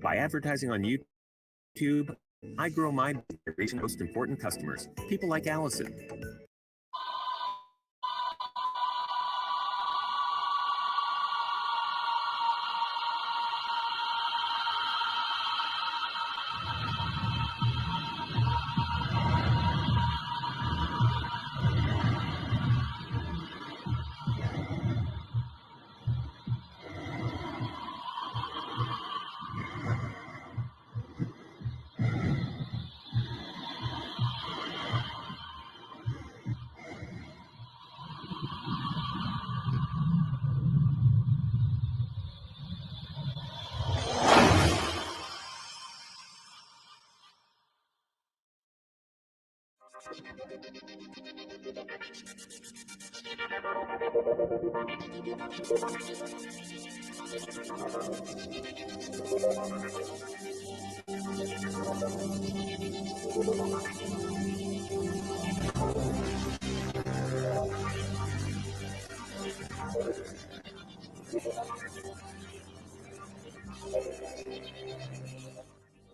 By advertising on YouTube, I grow my business, reaching the most important customers, people like Allison.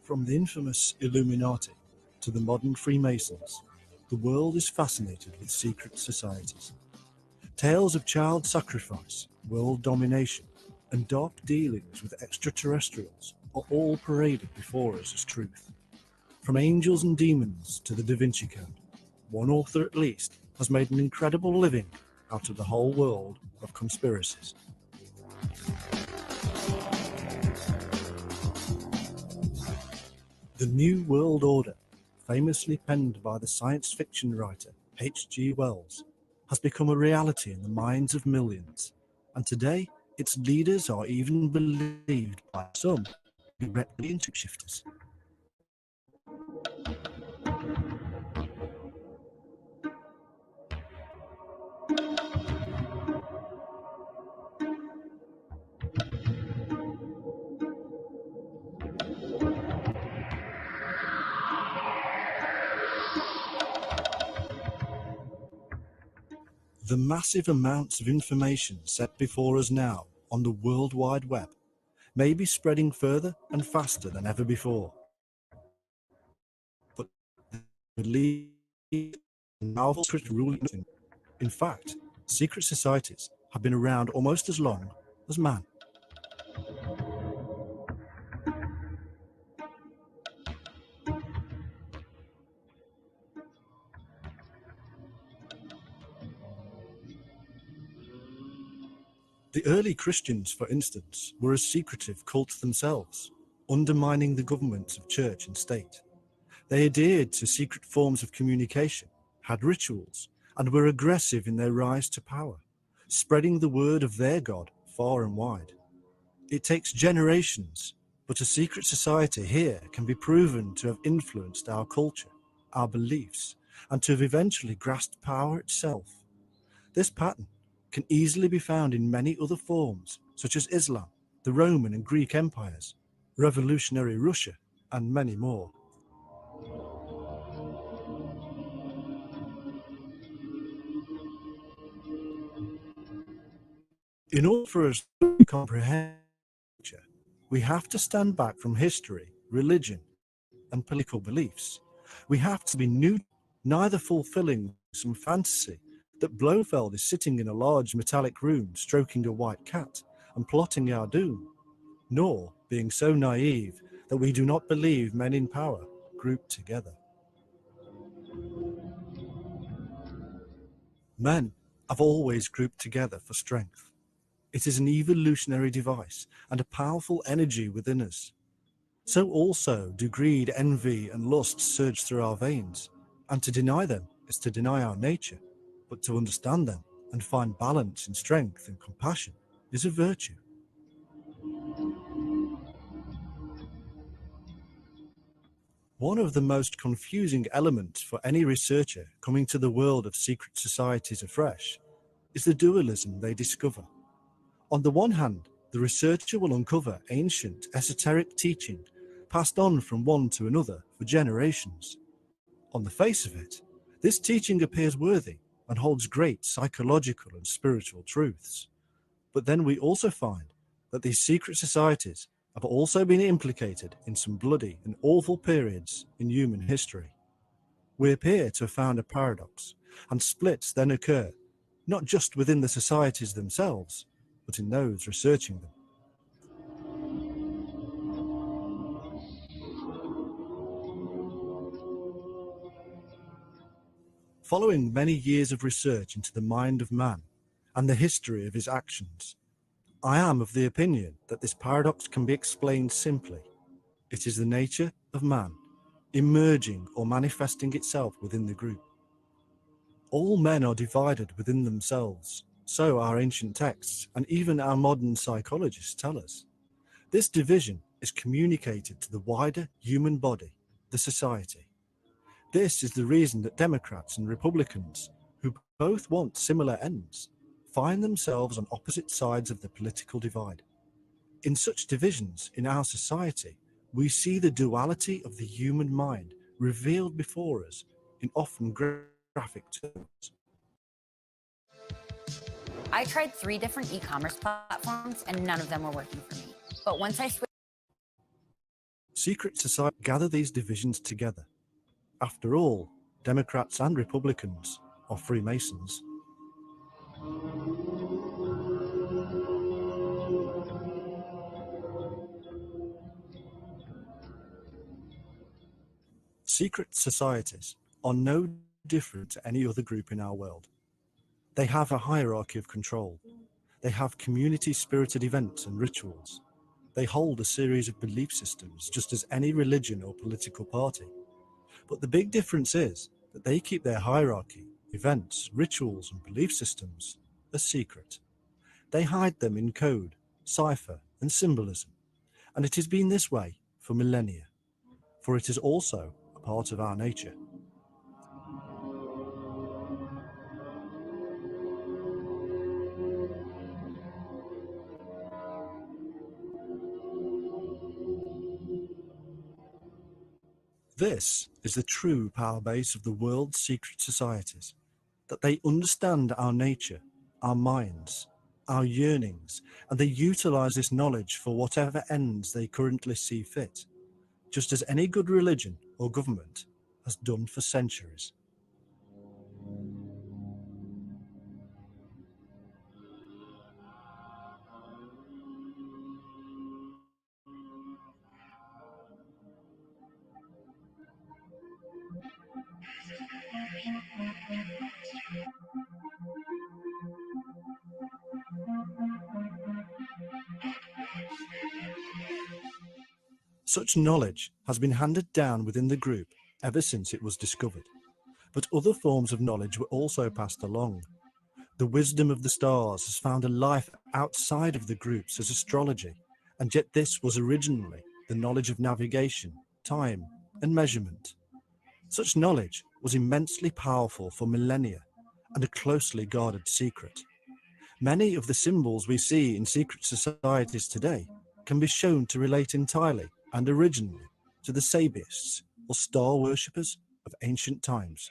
From the infamous Illuminati to the modern Freemasons, the world is fascinated with secret societies. Tales of child sacrifice, world domination, and dark dealings with extraterrestrials are all paraded before us as truth. From angels and demons to the Da Vinci Code, one author at least has made an incredible living out of the whole world of conspiracies. The New World Order, famously penned by the science fiction writer H.G. Wells, has become a reality in the minds of millions, and today its leaders are even believed by some to be reptilian shapeshifters. The massive amounts of information set before us now on the World Wide Web may be spreading further and faster than ever before. But the powerful secret ruling. In fact, secret societies have been around almost as long as man. The early Christians, for instance, were a secretive cult themselves, undermining the governments of church and state. They adhered to secret forms of communication, had rituals, and were aggressive in their rise to power, spreading the word of their God far and wide. It takes generations, but a secret society here can be proven to have influenced our culture, our beliefs, and to have eventually grasped power itself. This pattern can easily be found in many other forms, such as Islam, the Roman and Greek empires, revolutionary Russia, and many more. In order for us to comprehend nature, we have to stand back from history, religion, and political beliefs. We have to be neither fulfilling some fantasy that Blofeld is sitting in a large metallic room stroking a white cat and plotting our doom, nor being so naive that we do not believe men in power grouped together. Men have always grouped together for strength. It is an evolutionary device and a powerful energy within us. So also do greed, envy, and lust surge through our veins, and to deny them is to deny our nature, but to understand them and find balance in strength and compassion is a virtue. One of the most confusing elements for any researcher coming to the world of secret societies afresh is the dualism they discover. On the one hand, the researcher will uncover ancient esoteric teaching passed on from one to another for generations. On the face of it, this teaching appears worthy and holds great psychological and spiritual truths. But then we also find that these secret societies have also been implicated in some bloody and awful periods in human history. We appear to have found a paradox, and splits then occur, not just within the societies themselves, but in those researching them. Following many years of research into the mind of man and the history of his actions, I am of the opinion that this paradox can be explained simply. It is the nature of man emerging or manifesting itself within the group. All men are divided within themselves, so our ancient texts and even our modern psychologists tell us. This division is communicated to the wider human body, the society. This is the reason that Democrats and Republicans, who both want similar ends, find themselves on opposite sides of the political divide. In such divisions in our society, we see the duality of the human mind revealed before us in often graphic terms. I tried 3 different e-commerce platforms and none of them were working for me. But once I switched... Secret societies gather these divisions together. After all, Democrats and Republicans are Freemasons. Secret societies are no different to any other group in our world. They have a hierarchy of control. They have community-spirited events and rituals. They hold a series of belief systems, just as any religion or political party. But the big difference is that they keep their hierarchy, events, rituals, and belief systems a secret. They hide them in code, cipher, and symbolism. And it has been this way for millennia, for it is also a part of our nature. This is the true power base of the world's secret societies, that they understand our nature, our minds, our yearnings, and they utilize this knowledge for whatever ends they currently see fit, just as any good religion or government has done for centuries. Such knowledge has been handed down within the group ever since it was discovered, but other forms of knowledge were also passed along. The wisdom of the stars has found a life outside of the groups as astrology, and yet this was originally the knowledge of navigation, time, and measurement. Such knowledge was immensely powerful for millennia and a closely guarded secret. Many of the symbols we see in secret societies today can be shown to relate entirely and originally to the Sabiists or star worshippers of ancient times.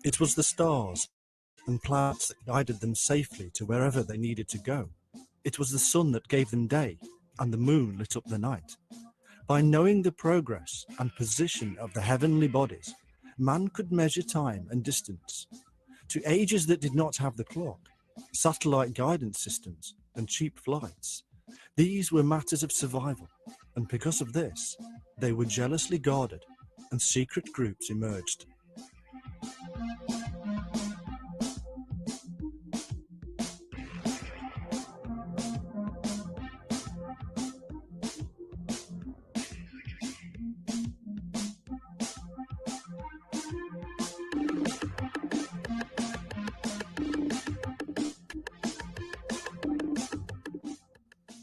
It was the stars and planets that guided them safely to wherever they needed to go. It was the sun that gave them day, and the moon lit up the night. By knowing the progress and position of the heavenly bodies, man could measure time and distance. To ages that did not have the clock, satellite guidance systems, and cheap flights, these were matters of survival, and because of this, they were jealously guarded, and secret groups emerged.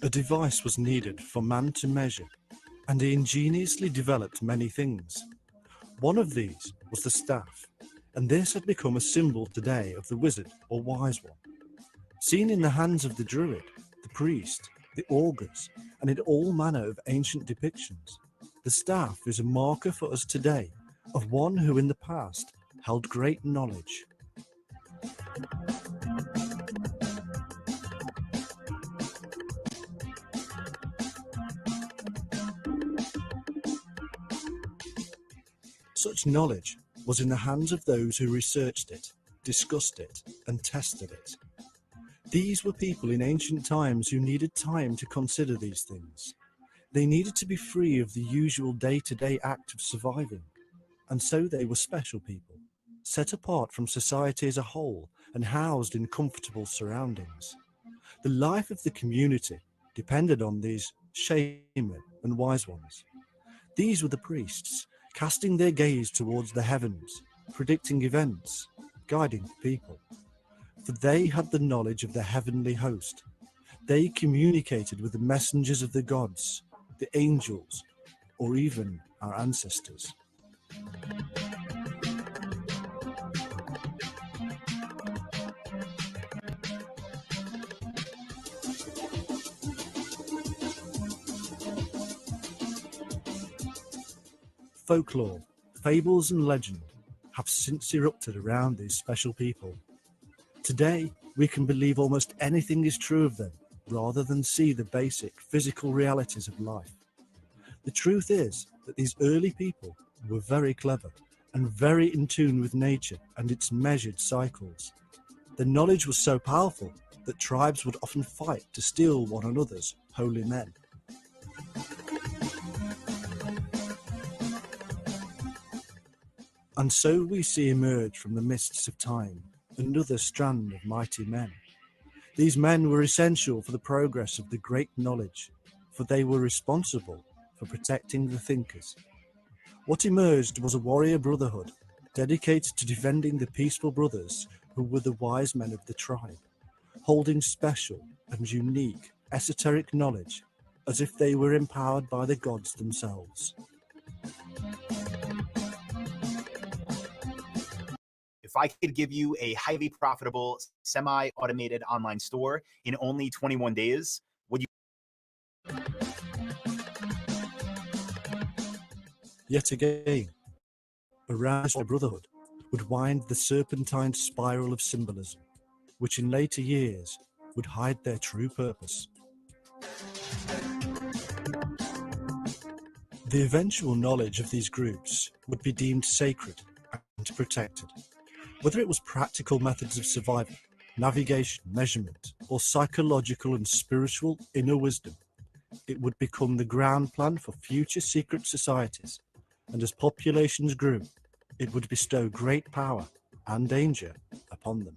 A device was needed for man to measure, and he ingeniously developed many things. One of these was the staff, and this had become a symbol today of the wizard or wise one. Seen in the hands of the Druid, the priest, the Augurs, and in all manner of ancient depictions, the staff is a marker for us today of one who in the past held great knowledge. Such knowledge was in the hands of those who researched it, discussed it, and tested it. These were people in ancient times who needed time to consider these things. They needed to be free of the usual day-to-day act of surviving, and so they were special people, set apart from society as a whole and housed in comfortable surroundings. The life of the community depended on these shaman and wise ones. These were the priests, casting their gaze towards the heavens, predicting events, guiding the people. For they had the knowledge of the heavenly host. They communicated with the messengers of the gods, the angels, or even our ancestors. Folklore, fables and legend have since erupted around these special people. Today, we can believe almost anything is true of them, rather than see the basic physical realities of life. The truth is that these early people were very clever and very in tune with nature and its measured cycles. Their knowledge was so powerful that tribes would often fight to steal one another's holy men. And so we see emerge from the mists of time another strand of mighty men. These men were essential for the progress of the great knowledge, for they were responsible for protecting the thinkers. What emerged was a warrior brotherhood dedicated to defending the peaceful brothers who were the wise men of the tribe, holding special and unique esoteric knowledge as if they were empowered by the gods themselves. If I could give you a highly profitable, semi-automated online store in only 21 days, would you? Yet again, around the brotherhood would wind the serpentine spiral of symbolism, which in later years would hide their true purpose. The eventual knowledge of these groups would be deemed sacred and protected. Whether it was practical methods of survival, navigation, measurement, or psychological and spiritual inner wisdom, it would become the ground plan for future secret societies, and as populations grew, it would bestow great power and danger upon them.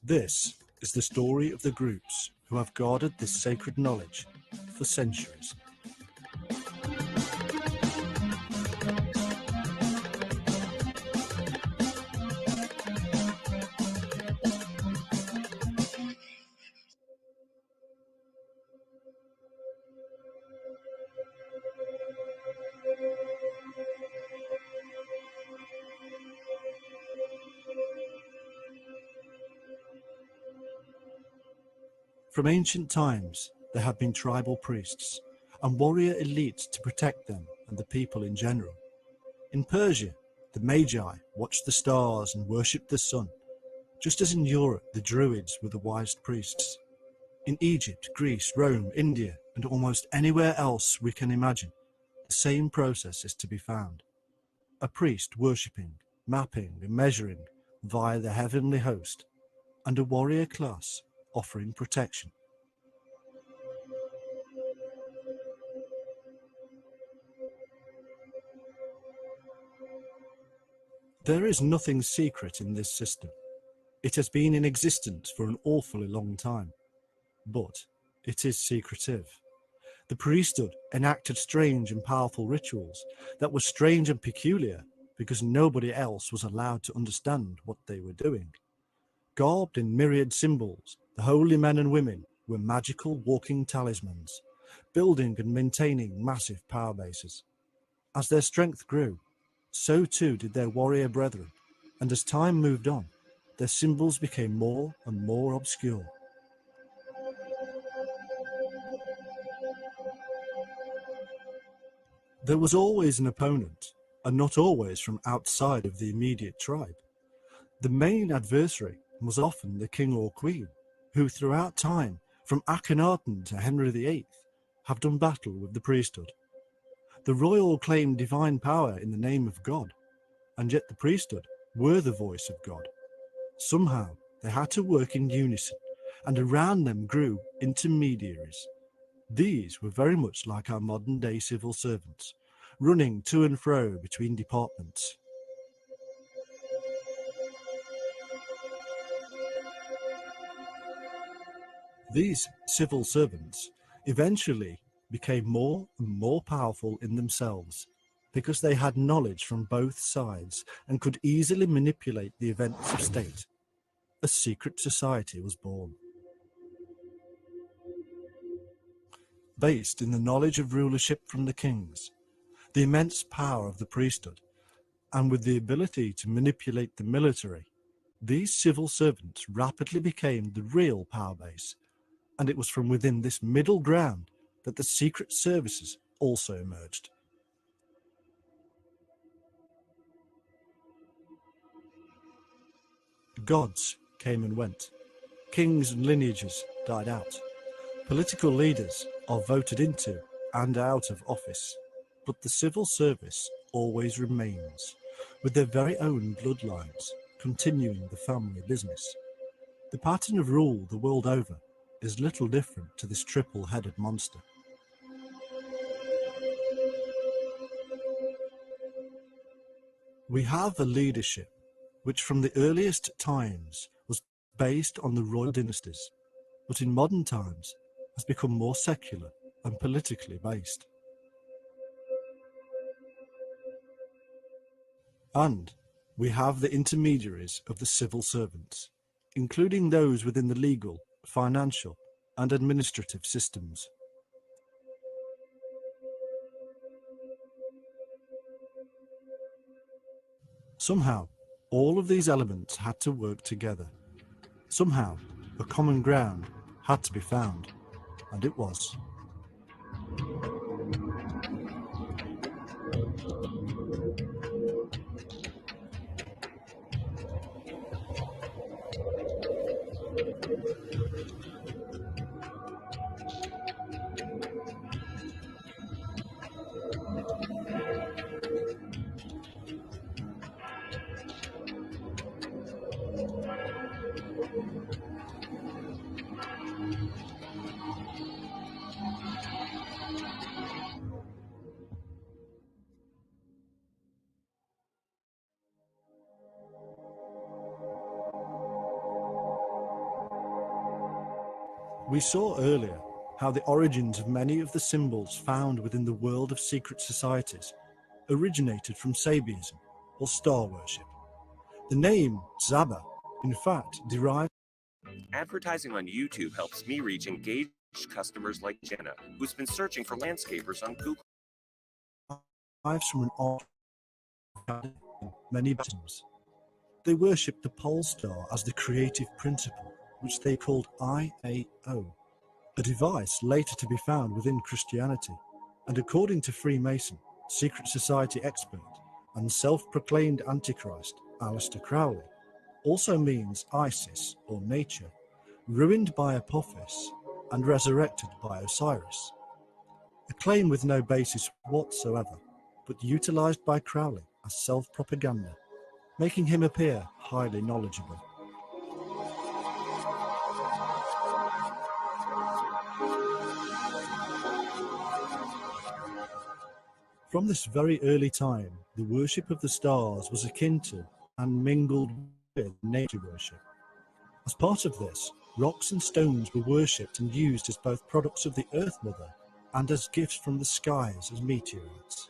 This is the story of the groups who have guarded this sacred knowledge for centuries. From ancient times, there have been tribal priests and warrior elites to protect them and the people in general. In Persia, the Magi watched the stars and worshipped the sun, just as in Europe the Druids were the wise priests. In Egypt, Greece, Rome, India, and almost anywhere else we can imagine, the same process is to be found. A priest worshipping, mapping and measuring via the heavenly host, and a warrior class offering protection. There is nothing secret in this system. It has been in existence for an awfully long time, but it is secretive. The priesthood enacted strange and powerful rituals that were strange and peculiar because nobody else was allowed to understand what they were doing. Garbed in myriad symbols, the holy men and women were magical walking talismans, building and maintaining massive power bases. As their strength grew, so too did their warrior brethren, and as time moved on, their symbols became more and more obscure. There was always an opponent, and not always from outside of the immediate tribe. The main adversary was often the king or queen, who throughout time, from Akhenaten to Henry VIII, have done battle with the priesthood. The royal claimed divine power in the name of God, and yet the priesthood were the voice of God. Somehow they had to work in unison, and around them grew intermediaries. These were very much like our modern-day civil servants, running to and fro between departments. These civil servants eventually became more and more powerful in themselves because they had knowledge from both sides and could easily manipulate the events of state. A secret society was born. Based in the knowledge of rulership from the kings, the immense power of the priesthood, and with the ability to manipulate the military, these civil servants rapidly became the real power base, and it was from within this middle ground that the secret services also emerged. Gods came and went. Kings and lineages died out. Political leaders are voted into and out of office, but the civil service always remains, with their very own bloodlines continuing the family business. The pattern of rule the world over is little different to this triple-headed monster. We have a leadership which from the earliest times was based on the royal dynasties, but in modern times has become more secular and politically based. And we have the intermediaries of the civil servants, including those within the legal, financial, and administrative systems. Somehow, all of these elements had to work together. Somehow, a common ground had to be found, and it was. We saw earlier how the origins of many of the symbols found within the world of secret societies originated from Sabianism or star worship. The name Zaba, in fact, derives Advertising on YouTube helps me reach engaged customers like Jenna, who's been searching for landscapers on Google. from an art in many baptisms. They worshipped the pole star as the creative principle, which they called IAO, a device later to be found within Christianity, and according to Freemason, secret society expert, and self-proclaimed Antichrist, Aleister Crowley, also means Isis or nature, ruined by Apophis and resurrected by Osiris. A claim with no basis whatsoever, but utilised by Crowley as self-propaganda, making him appear highly knowledgeable. From this very early time, the worship of the stars was akin to and mingled with nature worship. As part of this, rocks and stones were worshipped and used as both products of the Earth Mother and as gifts from the skies as meteorites.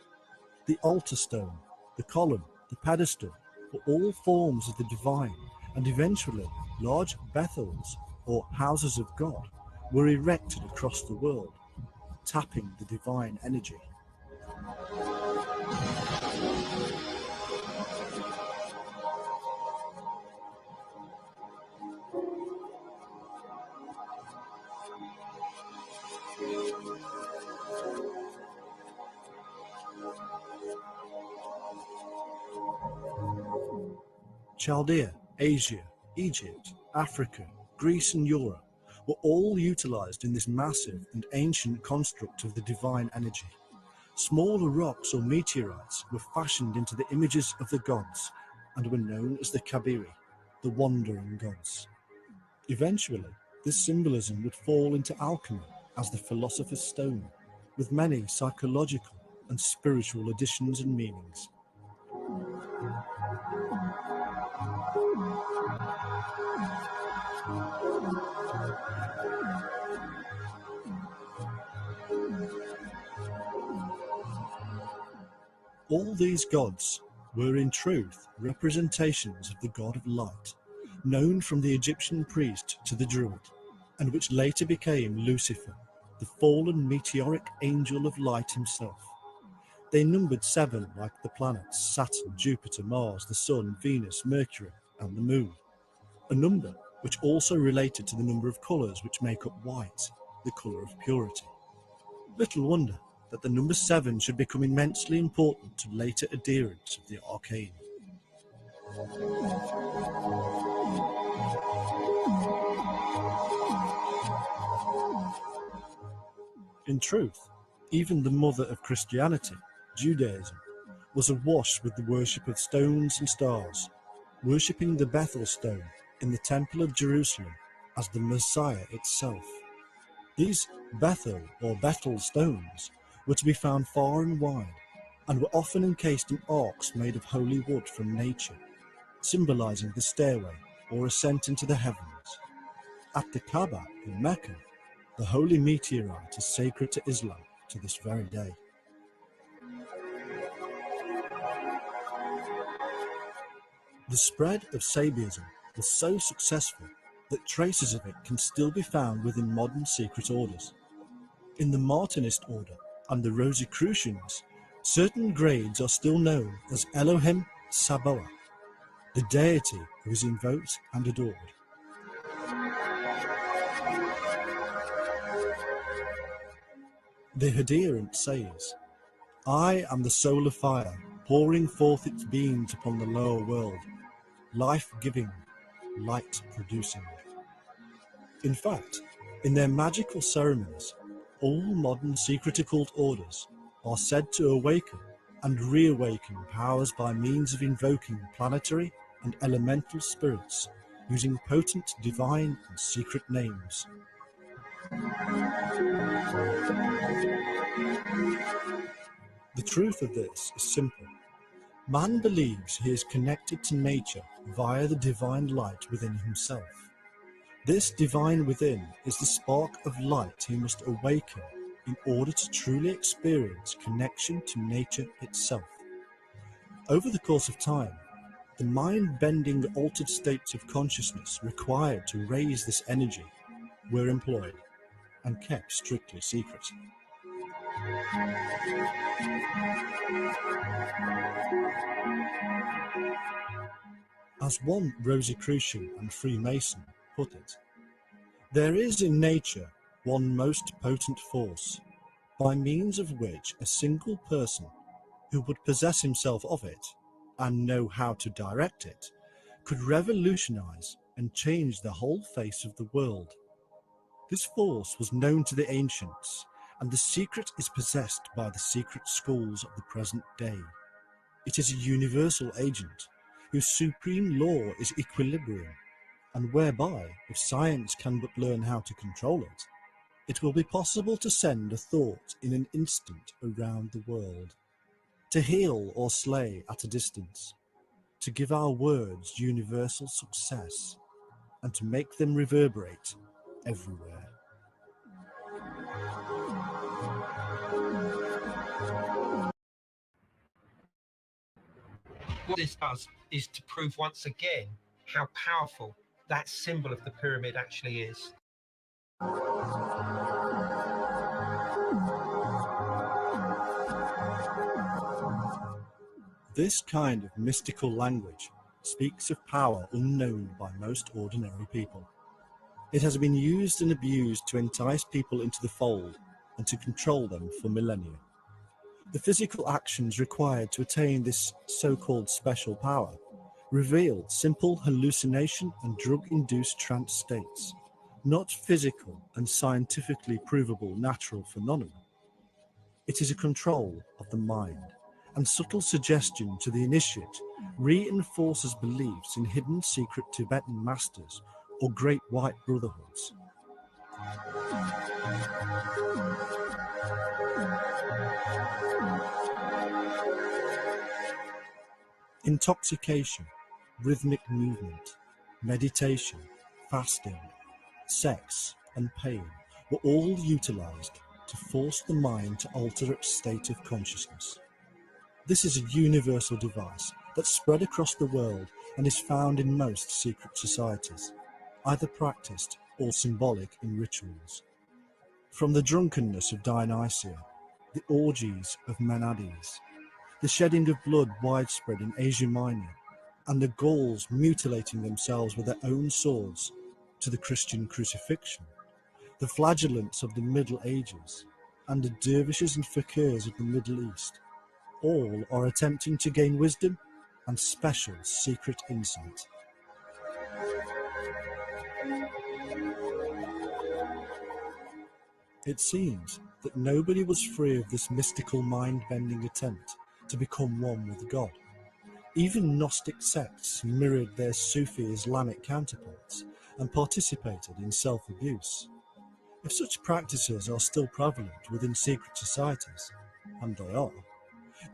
The altar stone, the column, the pedestal were all forms of the divine, and eventually large Bethels, or houses of God, were erected across the world, tapping the divine energy. Chaldea, Asia, Egypt, Africa, Greece and Europe were all utilized in this massive and ancient construct of the divine energy. Smaller rocks or meteorites were fashioned into the images of the gods and were known as the Kabiri, the wandering gods. Eventually, this symbolism would fall into alchemy as the philosopher's stone, with many psychological and spiritual additions and meanings. All these gods were in truth representations of the god of light, known from the Egyptian priest to the Druid, and which later became Lucifer, the fallen meteoric angel of light himself. They numbered 7 like the planets Saturn, Jupiter, Mars, the Sun, Venus, Mercury, and the Moon, a number which also related to the number of colours which make up white, the colour of purity. Little wonder that the number 7 should become immensely important to later adherents of the arcane. In truth, even the mother of Christianity, Judaism, was awash with the worship of stones and stars, worshipping the Bethel stone in the Temple of Jerusalem as the Messiah itself. These Bethel or Bethel stones were to be found far and wide, and were often encased in arcs made of holy wood from nature, symbolizing the stairway or ascent into the heavens. At the Kaaba in Mecca, the holy meteorite is sacred to Islam to this very day. The spread of Sabiism was so successful that traces of it can still be found within modern secret orders. In the Martinist order and the Rosicrucians, certain grades are still known as Elohim Sabaoth, the deity who is invoked and adored. The adherent says, "I am the soul of fire, pouring forth its beams upon the lower world, life-giving, light-producing." In fact, in their magical ceremonies, all modern secret occult orders are said to awaken and reawaken powers by means of invoking planetary and elemental spirits using potent divine and secret names. The truth of this is simple. Man believes he is connected to nature via the divine light within himself. This divine within is the spark of light he must awaken in order to truly experience connection to nature itself. Over the course of time, the mind-bending altered states of consciousness required to raise this energy were employed and kept strictly secret. As one Rosicrucian and Freemason put it, "There is in nature one most potent force, by means of which a single person who would possess himself of it and know how to direct it could revolutionize and change the whole face of the world. This force was known to the ancients, and the secret is possessed by the secret schools of the present day. It is a universal agent, whose supreme law is equilibrium, and whereby, if science can but learn how to control it, it will be possible to send a thought in an instant around the world, to heal or slay at a distance, to give our words universal success, and to make them reverberate everywhere." What this does is to prove once again how powerful that symbol of the pyramid actually is. This kind of mystical language speaks of power unknown by most ordinary people. It has been used and abused to entice people into the fold and to control them for millennia. The physical actions required to attain this so-called special power revealed simple hallucination and drug-induced trance states, not physical and scientifically provable natural phenomena. It is a control of the mind, and subtle suggestion to the initiate reinforces beliefs in hidden secret Tibetan masters or great white brotherhoods. Intoxication, rhythmic movement, meditation, fasting, sex, and pain were all utilized to force the mind to alter its state of consciousness. This is a universal device that spread across the world and is found in most secret societies, either practiced or symbolic in rituals. From the drunkenness of Dionysia, the orgies of Menades, the shedding of blood widespread in Asia Minor, and the Gauls mutilating themselves with their own swords, to the Christian crucifixion, the flagellants of the Middle Ages, and the dervishes and fakirs of the Middle East, all are attempting to gain wisdom and special secret insight. It seems that nobody was free of this mystical mind-bending attempt to become one with God. Even Gnostic sects mirrored their Sufi Islamic counterparts and participated in self-abuse. If such practices are still prevalent within secret societies, and they are,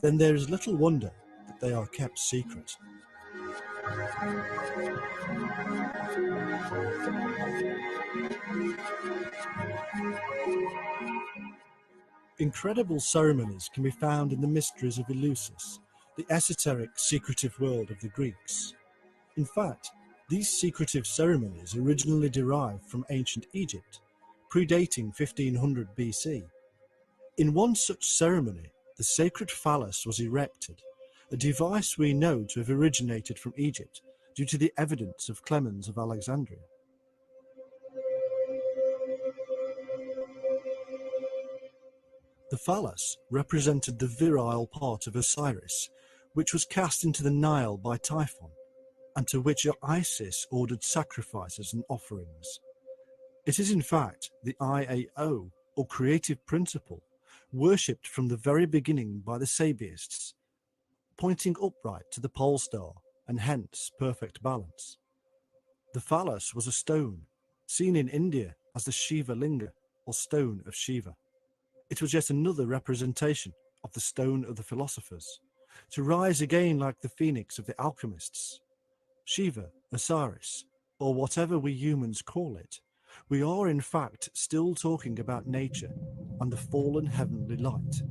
then there is little wonder that they are kept secret. Incredible ceremonies can be found in the mysteries of Eleusis, the esoteric, secretive world of the Greeks. In fact, these secretive ceremonies originally derived from ancient Egypt, predating 1500 BC. In one such ceremony, the sacred phallus was erected, a device we know to have originated from Egypt due to the evidence of Clemens of Alexandria. The phallus represented the virile part of Osiris, which was cast into the Nile by Typhon, and to which Isis ordered sacrifices and offerings. It is in fact the IAO, or creative principle, worshipped from the very beginning by the Sabaists, pointing upright to the pole star and hence perfect balance. The phallus was a stone, seen in India as the Shiva Linga, or stone of Shiva. It was yet another representation of the stone of the philosophers, to rise again like the phoenix of the alchemists. Shiva, Osiris, or whatever we humans call it, we are in fact still talking about nature and the fallen heavenly light.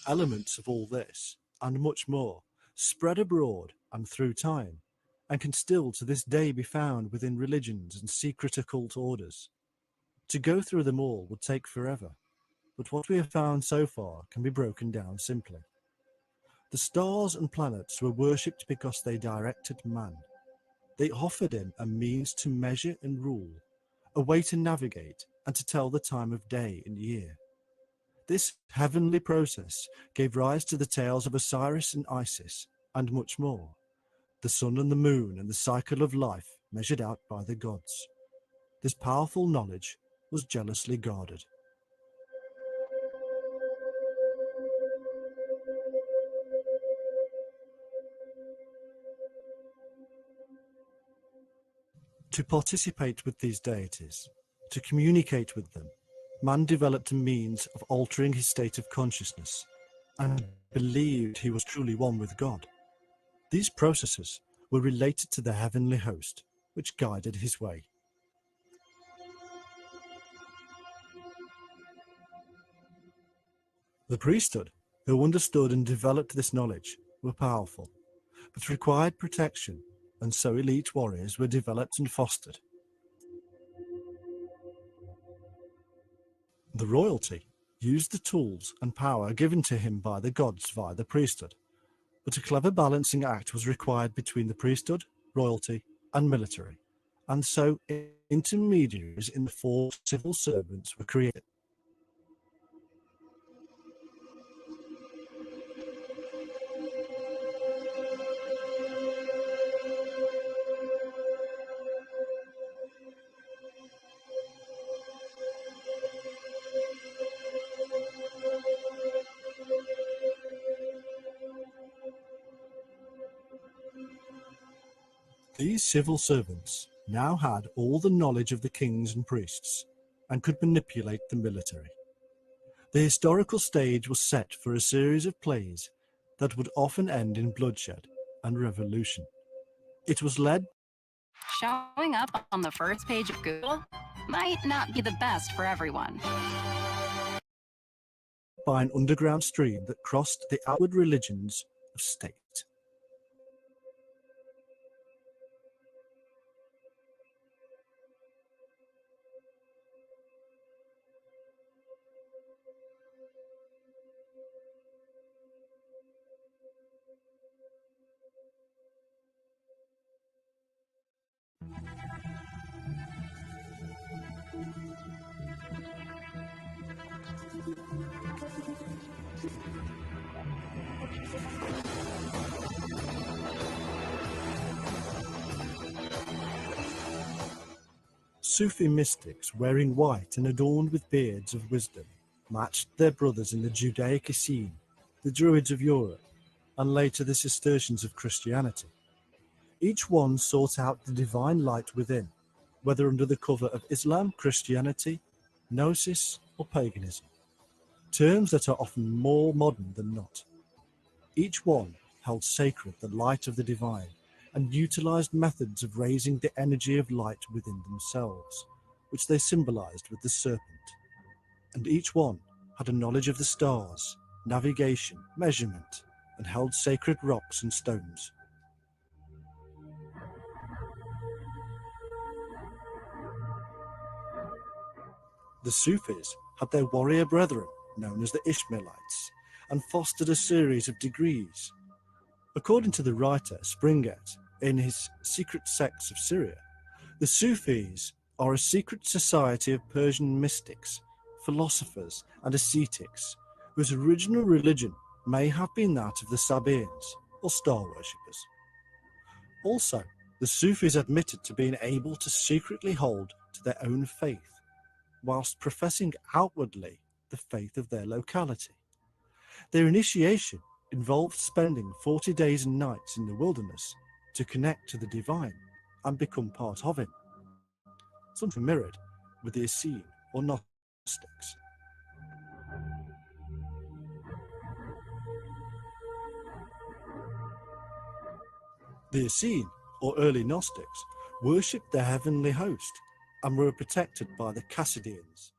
Elements of all this, and much more, spread abroad and through time, and can still to this day be found within religions and secret occult orders. To go through them all would take forever, but what we have found so far can be broken down simply. The stars and planets were worshipped because they directed man. They offered him a means to measure and rule, a way to navigate and to tell the time of day and year. This heavenly process gave rise to the tales of Osiris and Isis, and much more. The sun and the moon and the cycle of life measured out by the gods. This powerful knowledge was jealously guarded. To participate with these deities, to communicate with them, man developed a means of altering his state of consciousness and believed he was truly one with God. These processes were related to the heavenly host, which guided his way. The priesthood, who understood and developed this knowledge, were powerful, but required protection, and so elite warriors were developed and fostered. The royalty used the tools and power given to him by the gods via the priesthood, but a clever balancing act was required between the priesthood, royalty, and military, and so intermediaries in the form of civil servants were created. These civil servants now had all the knowledge of the kings and priests and could manipulate the military. The historical stage was set for a series of plays that would often end in bloodshed and revolution. It was led Showing up on the first page of Google might not be the best for everyone. by an underground stream that crossed the outward religions of state. Sufi mystics wearing white and adorned with beards of wisdom matched their brothers in the Judaic Essene, the Druids of Europe, and later the Cistercians of Christianity. Each one sought out the divine light within, whether under the cover of Islam, Christianity, Gnosis, or paganism, terms that are often more modern than not. Each one held sacred the light of the divine and utilized methods of raising the energy of light within themselves, which they symbolized with the serpent. And each one had a knowledge of the stars, navigation, measurement, and held sacred rocks and stones. The Sufis had their warrior brethren, known as the Ishmaelites, and fostered a series of degrees. According to the writer Springet, in his Secret Sects of Syria, the Sufis are a secret society of Persian mystics, philosophers, and ascetics, whose original religion may have been that of the Sabaeans, or star worshippers. Also, the Sufis admitted to being able to secretly hold to their own faith, whilst professing outwardly the faith of their locality. Their initiation involved spending 40 days and nights in the wilderness to connect to the divine and become part of it, something mirrored with the Essene or Gnostics. The Essene, or early Gnostics, worshipped their heavenly host and were protected by the Chaldeans,